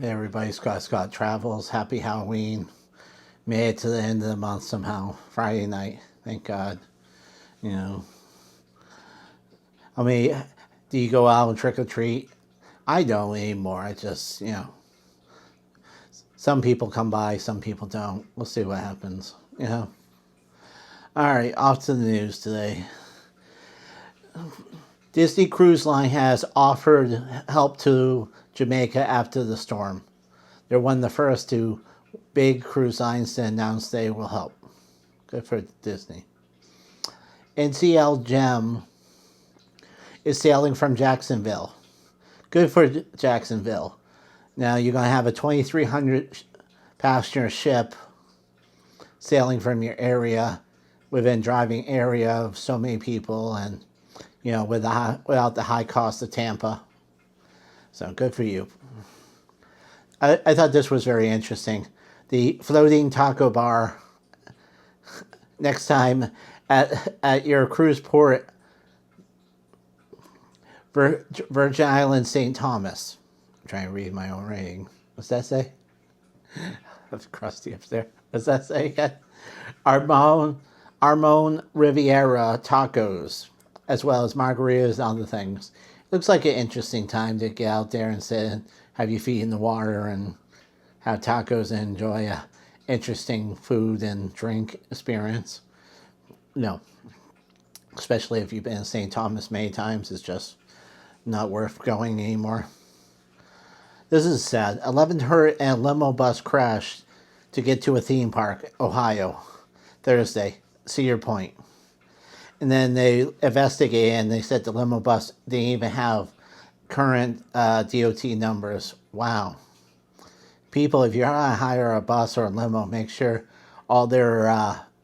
Hey everybody, Scott Travels. Happy Halloween. Made it to the end of the month somehow. Friday night. Thank God. You know. I mean, do you go out and trick or treat? I don't anymore. I just, some people come by, some people don't. We'll see what happens. Alright, off to the news today. Disney Cruise Line has offered help to Jamaica after the storm. They're one of the first two big cruise lines to announce they will help. Good for Disney. NCL Gem is sailing from Jacksonville. Good for Jacksonville. Now you're going to have a 2,300 passenger ship sailing from your area within driving area of so many people, and without the high cost of Tampa. So good for you. I thought this was very interesting. The floating taco bar next time at your cruise port, Virgin Islands, St. Thomas. I'm trying to read my own writing. What's that say? That's crusty up there. What's that say again? Armon Riviera tacos, as well as margaritas and other things. Looks like an interesting time to get out there and sit, have your feet in the water and have tacos and enjoy a interesting food and drink experience. No, especially if you've been in St. Thomas many times, it's just not worth going anymore. This is sad. 11 hurt and a limo bus crashed to get to a theme park, Ohio, Thursday. Cedar Point. And then they investigated and they said the limo bus didn't even have current DOT numbers. Wow. People, if you're going to hire a bus or a limo, make sure all their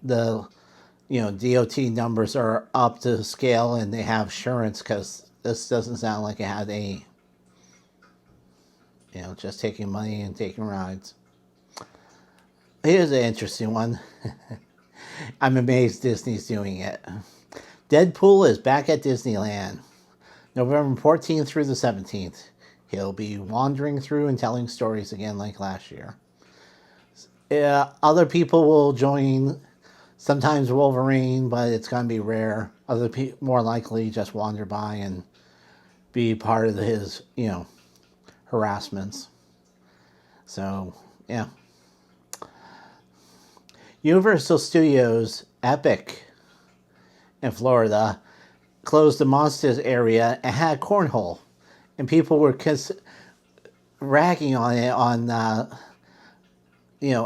DOT numbers are up to scale and they have insurance, because this doesn't sound like it had any. Just taking money and taking rides. Here's an interesting one. I'm amazed Disney's doing it. Deadpool is back at Disneyland, November 14th through the 17th. He'll be wandering through and telling stories again like last year. Other people will join, sometimes Wolverine, but it's going to be rare. Other people more likely just wander by and be part of his, harassments. So, yeah. Universal Studios Epic in Florida closed the Monsters area and had cornhole, and people were ragging on it on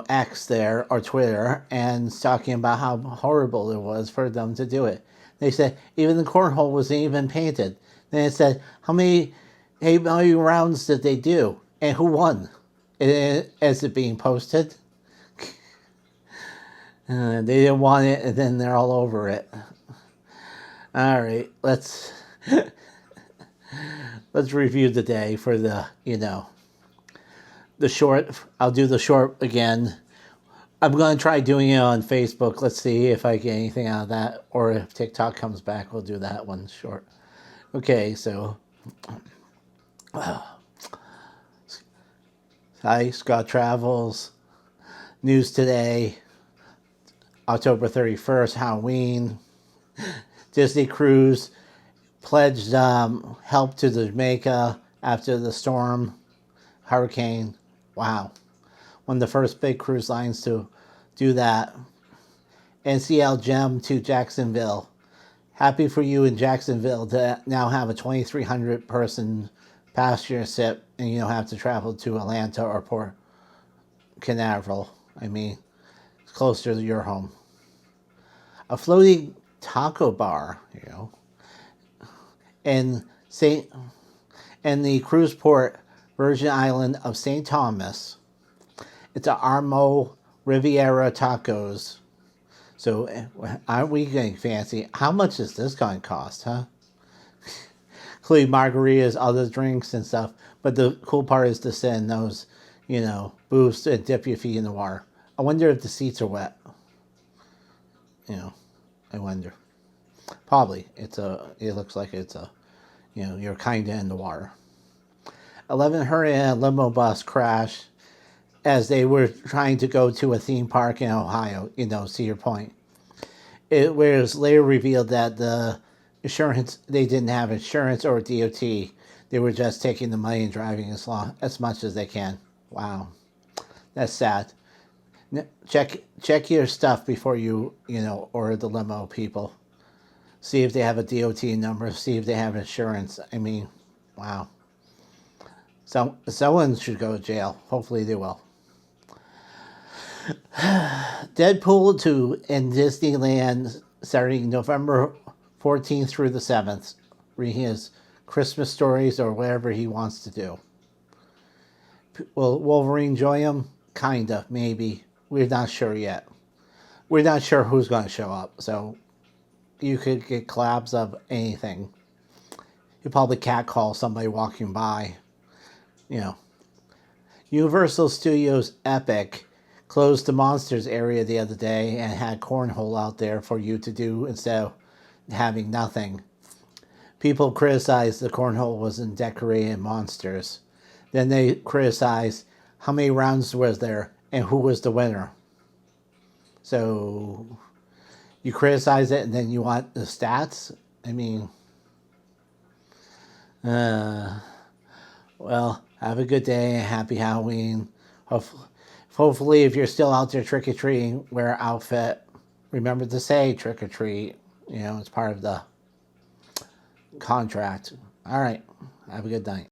X there, or Twitter, and talking about how horrible it was for them to do it. They said even the cornhole wasn't even painted. Then it said how many rounds did they do and who won? Is it being posted? They didn't want it, and then they're all over it. All right, let's review the day for the short. I'll do the short again. I'm going to try doing it on Facebook. Let's see if I get anything out of that, or if TikTok comes back, we'll do that one short. Okay, so hi, Scott Travels. News today, October 31st, Halloween. Disney Cruise pledged help to Jamaica after the storm, hurricane. Wow. One of the first big cruise lines to do that. NCL Gem to Jacksonville. Happy for you in Jacksonville to now have a 2,300 person passenger ship, and you don't have to travel to Atlanta or Port Canaveral. I mean, it's closer to your home. A floating taco bar, and the cruise port, Virgin Island of St. Thomas. It's a Armo Riviera tacos. So aren't we getting fancy? How much is this going to cost, huh? Including margaritas, other drinks and stuff. But the cool part is to sit in those, booths and dip your feet in the water. I wonder if the seats are wet. I wonder. Probably. It looks like it's you're kind of in the water. 11 hurt in a limo bus crash as they were trying to go to a theme park in Ohio, Cedar Point. It was later revealed that they didn't have insurance or DOT. They were just taking the money and driving as much as they can. Wow, that's sad. Check your stuff before you order the limo, people. See if they have a DOT number. See if they have insurance. I mean, wow. Someone should go to jail. Hopefully they will. Deadpool 2 in Disneyland starting November 14th through the 7th. Reading his Christmas stories or whatever he wants to do. Will Wolverine join him? Kinda, maybe. We're not sure yet. We're not sure who's going to show up, so you could get collabs of anything. You'll probably catcall somebody walking by. Universal Studios Epic closed the Monsters area the other day and had cornhole out there for you to do instead of having nothing. People criticized the cornhole wasn't decorated in Monsters. Then they criticized how many rounds was there and who was the winner. So you criticize it and then you want the stats? I mean, well, have a good day and happy Halloween. Hopefully, if you're still out there trick-or-treating, wear an outfit. Remember to say trick-or-treat. It's part of the contract. All right. Have a good night.